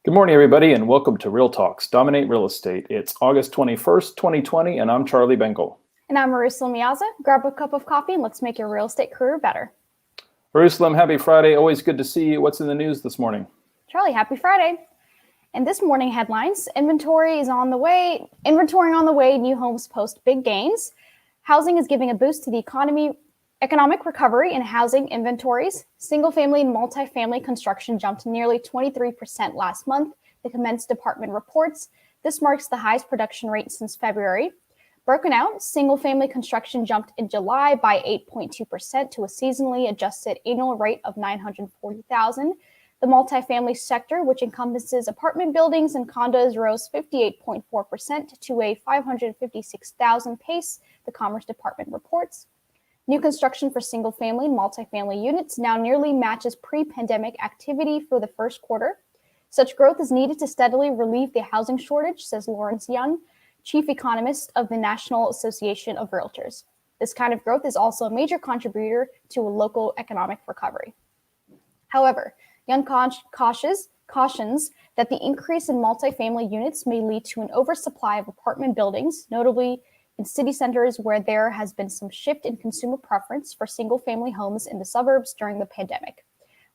Good morning, everybody, and welcome to Real Talks Dominate Real Estate. It's August 21st, 2020, and I'm Charlie Bengel. And I'm Meaza. Grab a cup of coffee and let's make your real estate career better. Eyerusalem, happy Friday. Always good to see you. What's in the news this morning? Charlie, happy Friday. And this morning headlines, inventory on the way, new homes post big gains. Housing is giving a boost to the economic recovery in housing inventories. Single-family and multifamily construction jumped nearly 23% last month, the commenced department reports. This marks the highest production rate since February. Broken out, single-family construction jumped in July by 8.2% to a seasonally adjusted annual rate of $940,000. The multifamily sector, which encompasses apartment buildings and condos, rose 58.4% to a $556,000 pace, the Commerce Department reports. New construction for single-family and multifamily units now nearly matches pre-pandemic activity for the first quarter. Such growth is needed to steadily relieve the housing shortage, says Lawrence Young, chief economist of the National Association of Realtors. This kind of growth is also a major contributor to a local economic recovery. However, Young cautions that the increase in multifamily units may lead to an oversupply of apartment buildings, notably in city centers where there has been some shift in consumer preference for single-family homes in the suburbs during the pandemic.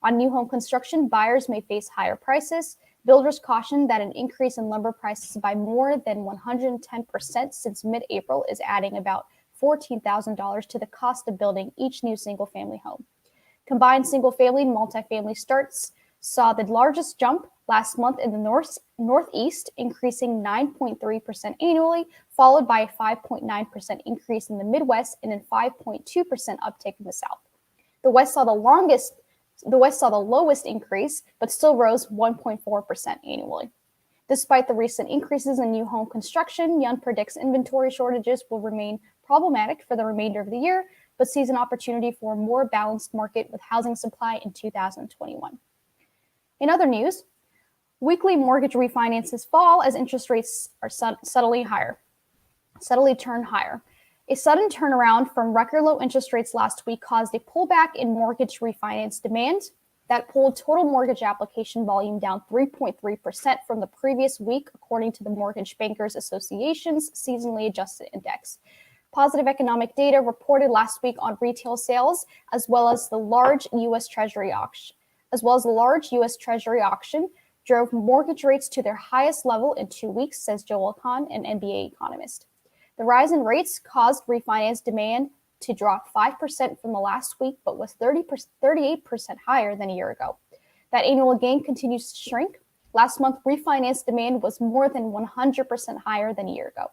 On new home construction, buyers may face higher prices. Builders caution that an increase in lumber prices by more than 110% since mid-April is adding about $14,000 to the cost of building each new single-family home. Combined single-family and multifamily starts saw the largest jump last month in the Northeast, increasing 9.3% annually, followed by a 5.9% increase in the Midwest and a 5.2% uptick in the South. The West saw the lowest increase, but still rose 1.4% annually. Despite the recent increases in new home construction, Young predicts inventory shortages will remain problematic for the remainder of the year, but sees an opportunity for a more balanced market with housing supply in 2021. In other news, weekly mortgage refinances fall as interest rates are subtly turn higher. A sudden turnaround from record low interest rates last week caused a pullback in mortgage refinance demand that pulled total mortgage application volume down 3.3% from the previous week, according to the Mortgage Bankers Association's seasonally adjusted index. Positive economic data reported last week on retail sales, as well as the large U.S. Treasury auction, drove mortgage rates to their highest level in 2 weeks, says Joel Kahn, an MBA economist. The rise in rates caused refinance demand to drop 5% from the last week, but was 38% higher than a year ago. That annual gain continues to shrink. Last month, refinance demand was more than 100% higher than a year ago.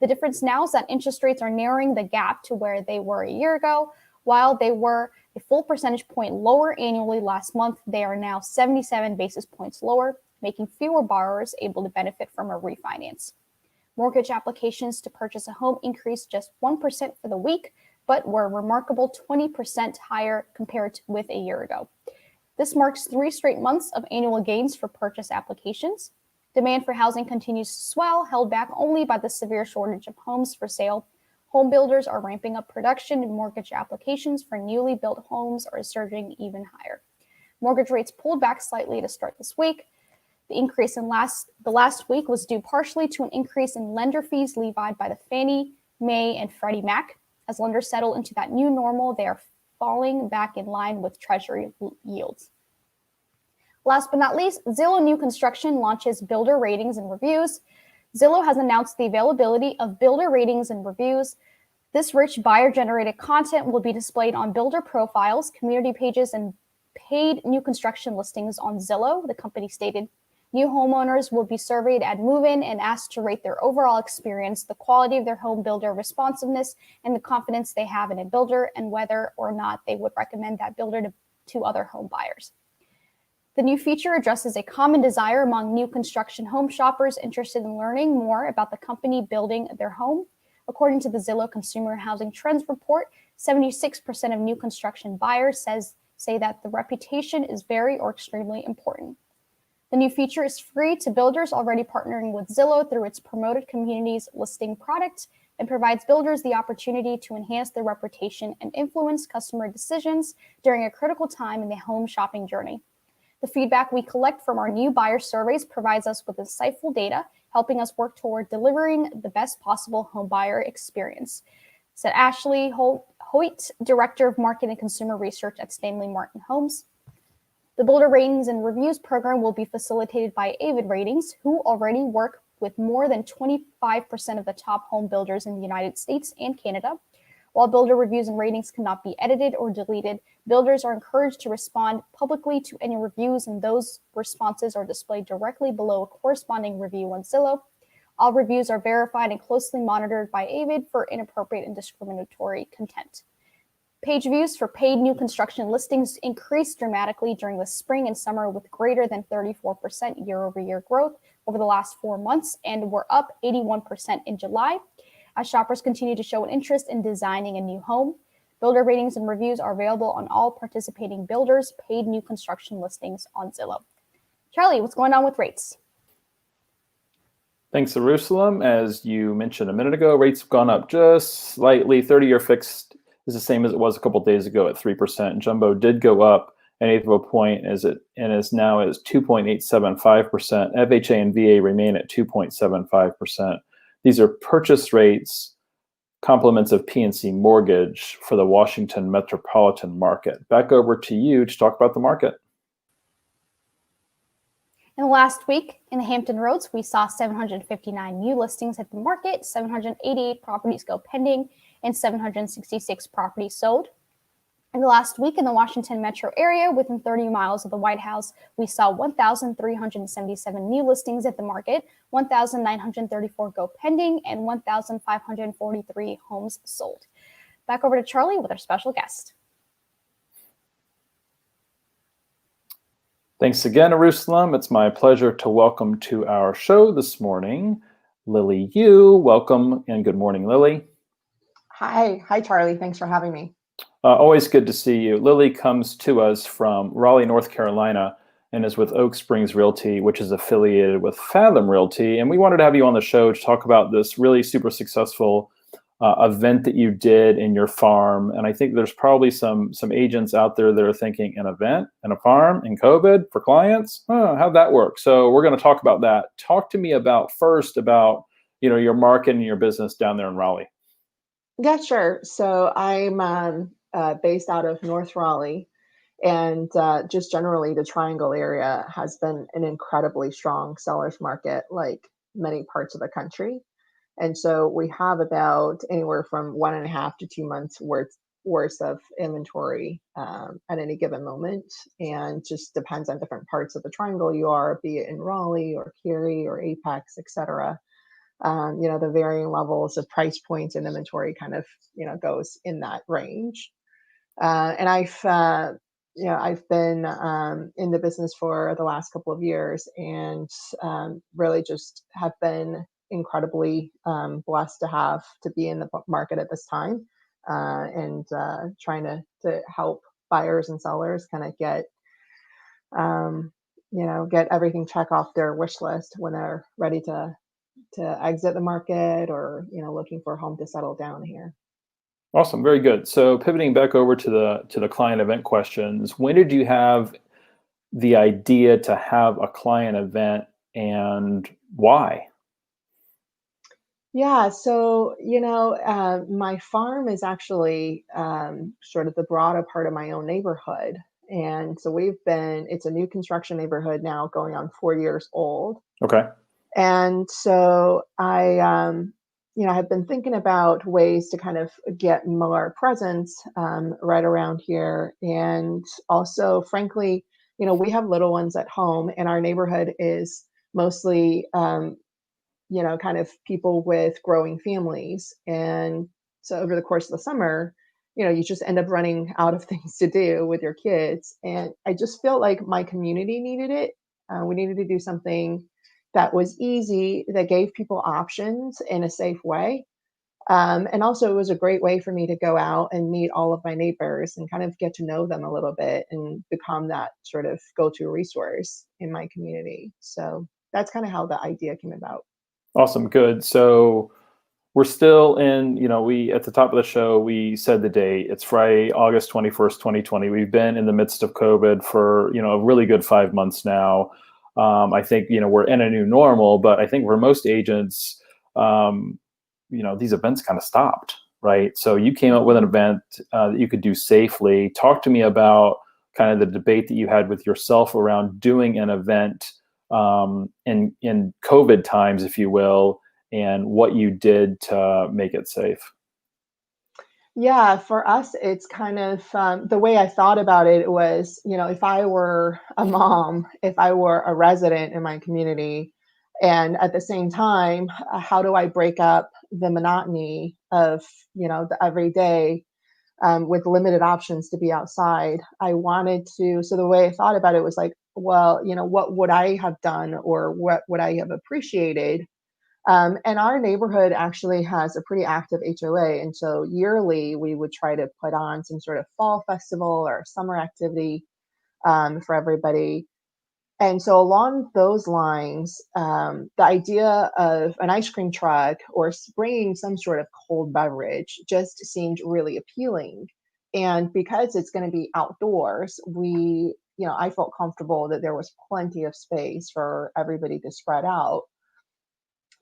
The difference now is that interest rates are narrowing the gap to where they were a year ago. While they were a full percentage point lower annually last month, they are now 77 basis points lower, making fewer borrowers able to benefit from a refinance. Mortgage applications to purchase a home increased just 1% for the week, but were a remarkable 20% higher compared with a year ago. This marks 3 straight months of annual gains for purchase applications. Demand for housing continues to swell, held back only by the severe shortage of homes for sale. Home builders are ramping up production, and mortgage applications for newly built homes are surging even higher. Mortgage rates pulled back slightly to start this week. The increase in the last week was due partially to an increase in lender fees levied by the Fannie Mae and Freddie Mac. As lenders settle into that new normal, they are falling back in line with Treasury yields. Last but not least, Zillow New Construction launches builder ratings and reviews. Zillow has announced the availability of builder ratings and reviews. This rich buyer-generated content will be displayed on builder profiles, community pages, and paid new construction listings on Zillow, the company stated. New homeowners will be surveyed at move-in and asked to rate their overall experience, the quality of their home builder responsiveness, and the confidence they have in a builder, and whether or not they would recommend that builder to other home buyers. The new feature addresses a common desire among new construction home shoppers interested in learning more about the company building their home. According to the Zillow Consumer Housing Trends Report, 76% of new construction buyers say that the reputation is very or extremely important. The new feature is free to builders already partnering with Zillow through its promoted communities listing product and provides builders the opportunity to enhance their reputation and influence customer decisions during a critical time in the home shopping journey. The feedback we collect from our new buyer surveys provides us with insightful data, helping us work toward delivering the best possible home buyer experience, said Ashley Hoyt, Director of Market and Consumer Research at Stanley Martin Homes. The Builder Ratings and Reviews program will be facilitated by Avid Ratings, who already work with more than 25% of the top home builders in the United States and Canada. While builder reviews and ratings cannot be edited or deleted, builders are encouraged to respond publicly to any reviews, and those responses are displayed directly below a corresponding review on Zillow. All reviews are verified and closely monitored by Avid for inappropriate and discriminatory content. Page views for paid new construction listings increased dramatically during the spring and summer, with greater than 34% year-over-year growth over the last 4 months, and were up 81% in July, as shoppers continue to show an interest in designing a new home. Builder ratings and reviews are available on all participating builders' paid new construction listings on Zillow. Charlie, what's going on with rates? Thanks, Eyerusalem. As you mentioned a minute ago, rates have gone up just slightly. 30-year fixed is the same as it was a couple days ago at 3%. Jumbo did go up an eighth of a point and is now at 2.875%. FHA and VA remain at 2.75%. These are purchase rates, complements of PNC mortgage for the Washington metropolitan market. Back over to you to talk about the market. In the last week, in the Hampton Roads, we saw 759 new listings hit the market, 788 properties go pending, and 766 properties sold. In the last week, in the Washington metro area, within 30 miles of the White House, we saw 1,377 new listings at the market, 1,934 go pending, and 1,543 homes sold. Back over to Charlie with our special guest. Thanks again, Eyerusalem. It's my pleasure to welcome to our show this morning, Lily Yu. Welcome and good morning, Lily. Hi, Charlie. Thanks for having me. Always good to see you. Lily comes to us from Raleigh, North Carolina, and is with Oak Springs Realty, which is affiliated with Fathom Realty. And we wanted to have you on the show to talk about this really super successful event that you did in your farm. And I think there's probably some agents out there that are thinking, an event and a farm in COVID for clients? How'd that work? So we're going to talk about that. Talk to me about your market and your business down there in Raleigh. Yeah, sure. So I'm based out of North Raleigh, and just generally the Triangle area has been an incredibly strong seller's market, like many parts of the country. And so we have about anywhere from 1.5 to 2 months worth of inventory at any given moment, and just depends on different parts of the Triangle you are, be it in Raleigh or Cary or Apex, etc. The varying levels of price points and inventory kind of goes in that range. And I've been in the business for the last couple of years, and really just have been incredibly blessed to be in the market at this time, and trying to help buyers and sellers kind of get everything check off their wish list when they're ready to exit the market, or looking for a home to settle down here. Awesome, very good. So pivoting back over to the client event questions, when did you have the idea to have a client event, and why? Yeah, so my farm is actually sort of the broader part of my own neighborhood, and so it's a new construction neighborhood now, going on 4 years old. Okay. And so I have been thinking about ways to kind of get more presence right around here. And also, frankly, we have little ones at home, and our neighborhood is mostly, kind of people with growing families. And so over the course of the summer, you just end up running out of things to do with your kids. And I just felt like my community needed it. We needed to do something that was easy, that gave people options in a safe way. And also, it was a great way for me to go out and meet all of my neighbors and kind of get to know them a little bit and become that sort of go-to resource in my community. So that's kind of how the idea came about. Awesome, good. So we're still in, we at the top of the show, we said the date. It's Friday, August 21st, 2020. We've been in the midst of COVID for, a really good 5 months now. I think, we're in a new normal, but I think for most agents, these events kind of stopped, right? So you came up with an event that you could do safely. Talk to me about kind of the debate that you had with yourself around doing an event in COVID times, if you will, and what you did to make it safe. Yeah, for us, it's kind of the way I thought about it was, if I were a mom, if I were a resident in my community, and at the same time, how do I break up the monotony of, the everyday with limited options to be outside? I wanted to, so the way I thought about it was like, well, what would I have done or what would I have appreciated? And our neighborhood actually has a pretty active HOA. And so yearly, we would try to put on some sort of fall festival or summer activity for everybody. And so along those lines, the idea of an ice cream truck or bringing some sort of cold beverage just seemed really appealing. And because it's going to be outdoors, I felt comfortable that there was plenty of space for everybody to spread out.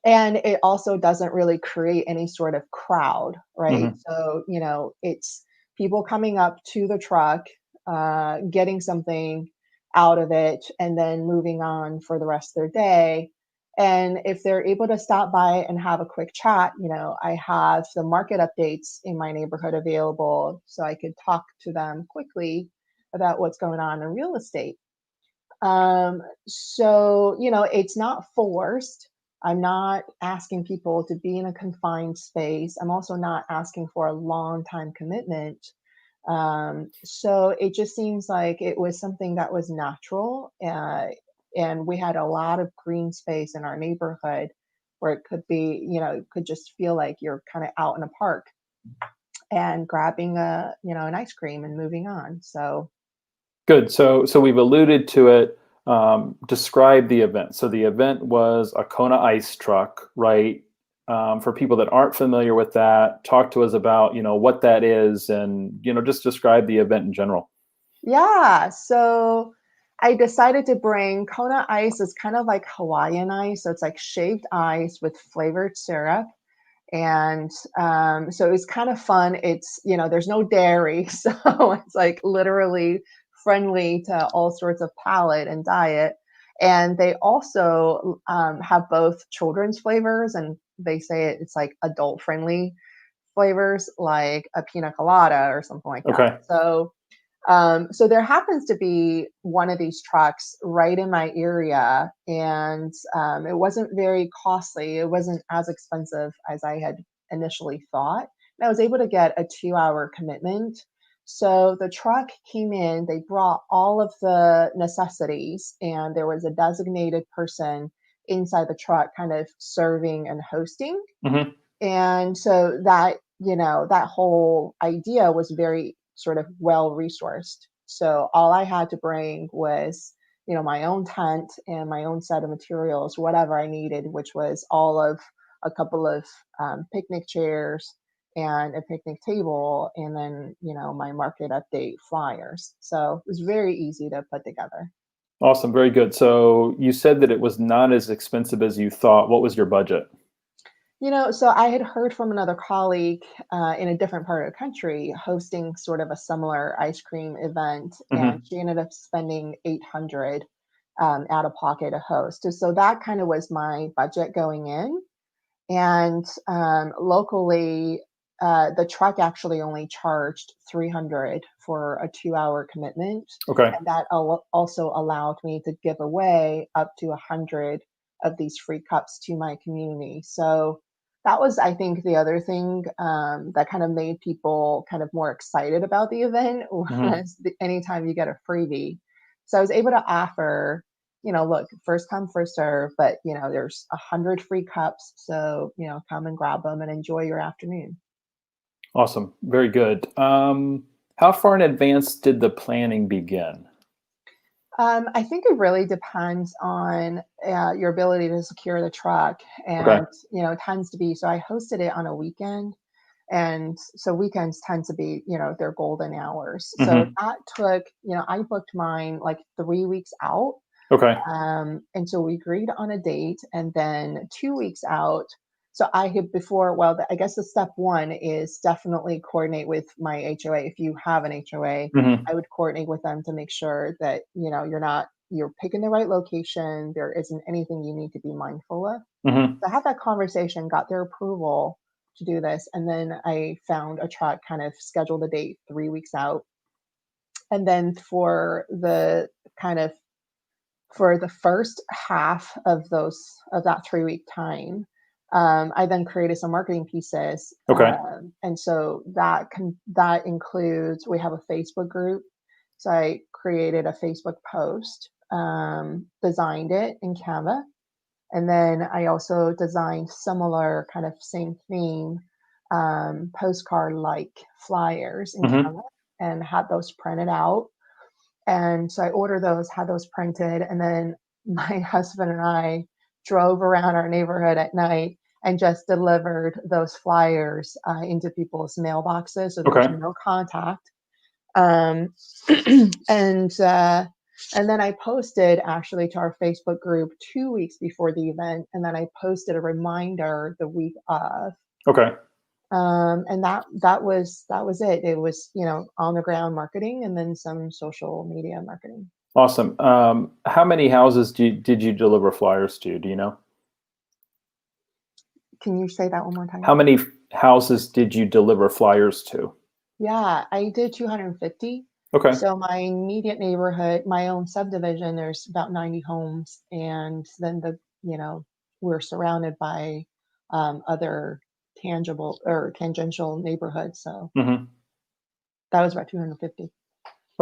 And it also doesn't really create any sort of crowd, right? Mm-hmm. So, it's people coming up to the truck, getting something out of it, and then moving on for the rest of their day. And if they're able to stop by and have a quick chat, I have the market updates in my neighborhood available so I could talk to them quickly about what's going on in real estate. So, it's not forced. I'm not asking people to be in a confined space. I'm also not asking for a long time commitment. So it just seems like it was something that was natural. And we had a lot of green space in our neighborhood where it could be, it could just feel like you're kind of out in a park and grabbing an ice cream and moving on. So Good. So we've alluded to it. Describe the event. So the event was a Kona ice truck, right? For people that aren't familiar with that, talk to us about, what that is and, just describe the event in general. yeah, so I decided to bring Kona ice. Is kind of like Hawaiian ice. So it's like shaved ice with flavored syrup. And so it's kind of fun. It's, there's no dairy. So it's like literally friendly to all sorts of palate and diet. And they also have both children's flavors, and they say it's like adult friendly flavors, like a pina colada or something like that. Okay. So there happens to be one of these trucks right in my area, and it wasn't very costly. It wasn't as expensive as I had initially thought. And I was able to get a 2-hour commitment. So the truck came in, they brought all of the necessities, and there was a designated person inside the truck kind of serving and hosting. Mm-hmm. And so that whole idea was very sort of well resourced. So all I had to bring was, my own tent and my own set of materials, whatever I needed, which was all of a couple of picnic chairs and a picnic table, and then, my market update flyers. So it was very easy to put together. Awesome. Very good. So you said that it was not as expensive as you thought. What was your budget? So I had heard from another colleague in a different part of the country hosting sort of a similar ice cream event, Mm-hmm. and she ended up spending 800 out of pocket to host. So that kind of was my budget going in. And locally, the truck actually only charged 300 for a 2-hour commitment, Okay. and that also allowed me to give away up to 100 of these free cups to my community. So that was, I think, the other thing that kind of made people kind of more excited about the event Mm-hmm. was anytime you get a freebie. So I was able to offer, look, first come, first serve, but there's 100 free cups. So, come and grab them and enjoy your afternoon. Awesome. Very good. How far in advance did the planning begin? I think it really depends on your ability to secure the truck, Okay. and it tends to be. So I hosted it on a weekend, and so weekends tend to be, their golden hours. So Hmm. that took, I booked mine like 3 weeks out. Okay. And so we agreed on a date, and then 2 weeks out. So I had before, well, I guess the step one is definitely coordinate with my HOA. If you have an HOA, Hmm. I would coordinate with them to make sure that, you're picking the right location. There isn't anything you need to be mindful of. Hmm. So I had that conversation, got their approval to do this. And then I found a truck, kind of scheduled a date 3 weeks out. And then kind of for the first half of that 3 week time, I then created some marketing pieces, Okay. and so that includes, we have a Facebook group, so I created a Facebook post, designed it in Canva, and then I also designed similar kind of same theme, postcard like flyers in Hmm. Canva, and had those printed out. And so I ordered those, had those printed, and then my husband and I drove around our neighborhood at night and just delivered those flyers into people's mailboxes. So there was Okay. no contact. Um, and uh, and then I posted actually to our Facebook group 2 weeks before the event, and then I posted a reminder the week of. Okay. And that was it. It was, on the ground marketing, and then some social media marketing. Awesome. How many houses did you deliver flyers to? Do you know? Can you say that one more time? How many houses did you deliver flyers to? Yeah, I did 250. Okay. So my immediate neighborhood, my own subdivision, there's about 90 homes, and then we're surrounded by other tangible or tangential neighborhoods. So Hmm. that was about 250.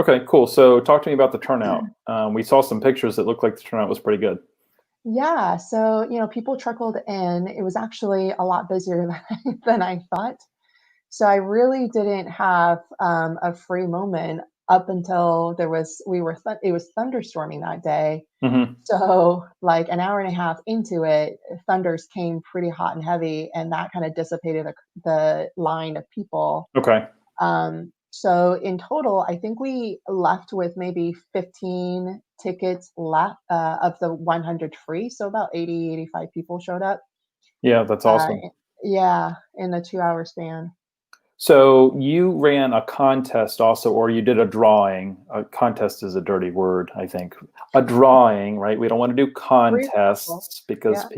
Okay, cool. So talk to me about the turnout. We saw some pictures that looked like the turnout was pretty good. Yeah, so people trickled in. It was actually a lot busier than I thought. So I really didn't have a free moment up until it was thunderstorming that day. Hmm. So like an hour and a half into it, thunders came pretty hot and heavy, and that kind of dissipated the line of people. Okay. So in total, I think we left with maybe 15 tickets left of the 100 free. So about 80, 85 people showed up. Yeah, that's Uh, awesome. yeah, in a 2 hour span. So you ran a contest also, or you did a drawing. A contest is a dirty word, I think. A drawing, right? We don't want to do Free raffle. contests because Yeah.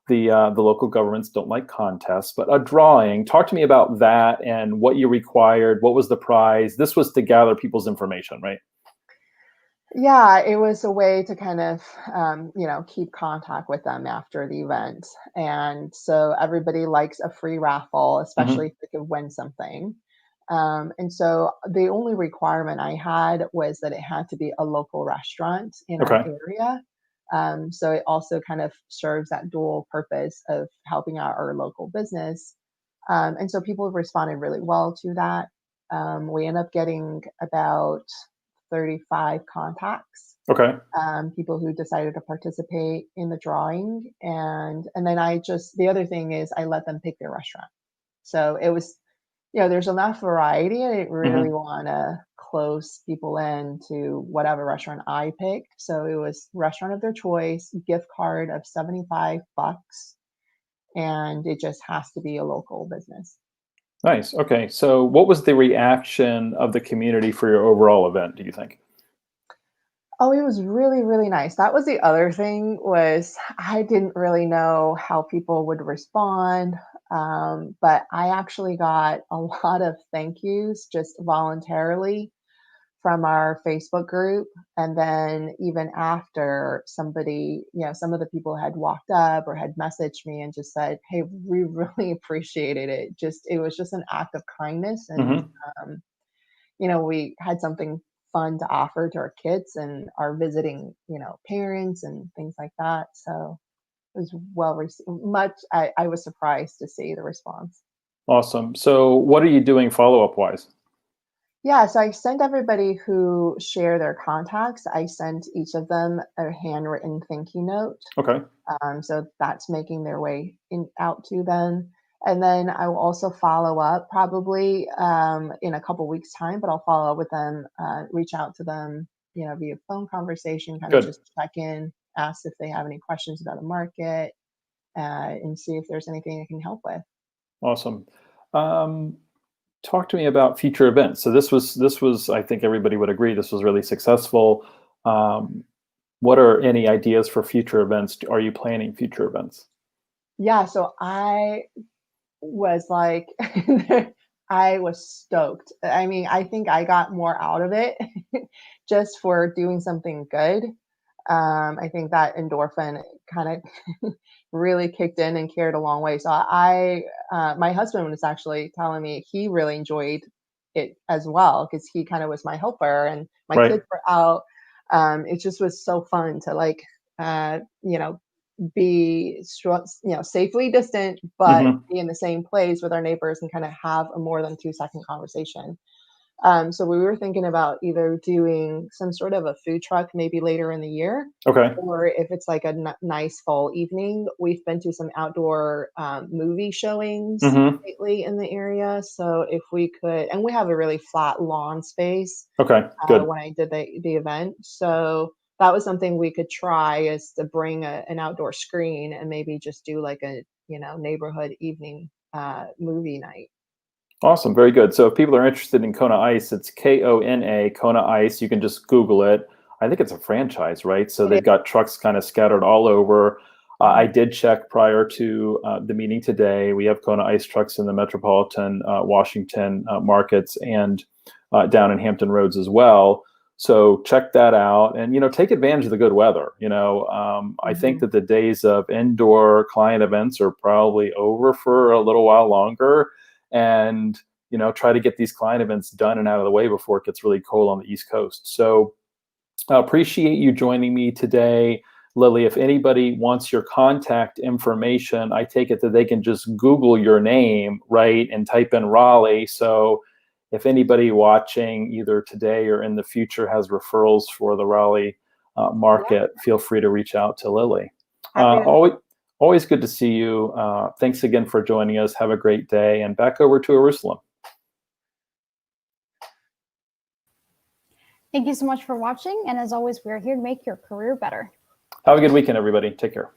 the local governments don't like contests. But a drawing. Talk to me about that and what you required. What was the prize? This was to gather people's information, right? Yeah, it was a way to kind of, keep contact with them after the event. And so everybody likes a free raffle, especially Hmm. if they could win something. And so the only requirement I had was that it had to be a local restaurant in our Okay. area. So it also kind of serves that dual purpose of helping out our local business. And so people responded really well to that. We end up getting about 35 contacts, Okay. people who decided to participate in the drawing, and then the other thing is I let them pick their restaurant. So it was, there's enough variety. I didn't really Hmm. want to close people in to whatever restaurant I picked. So it was restaurant of their choice, gift card of $75, and it just has to be a local business. Nice. Okay. So what was the reaction of the community for your overall event, do you think? Oh, it was really, really nice. That was the other thing, was I didn't really know how people would respond. But I actually got a lot of thank yous just voluntarily from our Facebook group. And then even after, some of the people had walked up or had messaged me and just said, "Hey, we really appreciated it." It was just an act of kindness. And Hmm. um, we had something fun to offer to our kids and our visiting, parents and things like that. So it was well received. I was surprised to see the response. Awesome. So what are you doing follow-up wise? Yeah, so I sent everybody who share their contacts, I sent each of them a handwritten thank you note. Okay. So that's making their way out to them. And then I will also follow up probably in a couple weeks' time, but I'll follow up with them, reach out to them, via phone conversation, kind of Good. just check in, ask if they have any questions about the market, and see if there's anything I can help with. Awesome. Um, Talk to me about future events. So this was I think everybody would agree this was really successful. Um, what are any ideas for future events? Are you planning future events? Yeah, so I was like, I was stoked. I mean, I think I got more out of it just for doing something good. I think that endorphin kind of really kicked in and carried a long way. So my husband was actually telling me he really enjoyed it as well because he kind of was my helper and my Right. kids were out. It just was so fun to like, uh, you know, be safely distant, but Hmm. be in the same place with our neighbors and kind of have a more than 2-second conversation. So we were thinking about either doing some sort of a food truck maybe later in the year, Okay. or if it's like a nice fall evening. We've been to some outdoor movie showings Hmm. lately in the area. So if we could, and we have a really flat lawn space Okay. Good. when I did the event. So that was something we could try is to bring an outdoor screen and maybe just do like a neighborhood evening movie night. Awesome. Very good. So if people are interested in Kona Ice, it's Kona, Kona Ice. You can just Google it. I think it's a franchise, right? So It is. they've got trucks kind of scattered all over. Mhm. I did check prior to the meeting today. We have Kona Ice trucks in the metropolitan Washington markets and down in Hampton Roads as well. So check that out, and take advantage of the good weather. I think Mhm. that the days of indoor client events are probably over for a little while longer, and try to get these client events done and out of the way before it gets really cold on the East Coast. So I appreciate you joining me today, Lily. If anybody wants your contact information, I take it that they can just Google your name, right, and type in Raleigh. So if anybody watching either today or in the future has referrals for the Raleigh Yeah, market, feel free to reach out to Lily. happy to. Always good to see you. Thanks again for joining us. Have a great day, and back over to Eyerusalem. Thank you so much for watching. And as always, we're here to make your career better. Have a good weekend, everybody. Take care.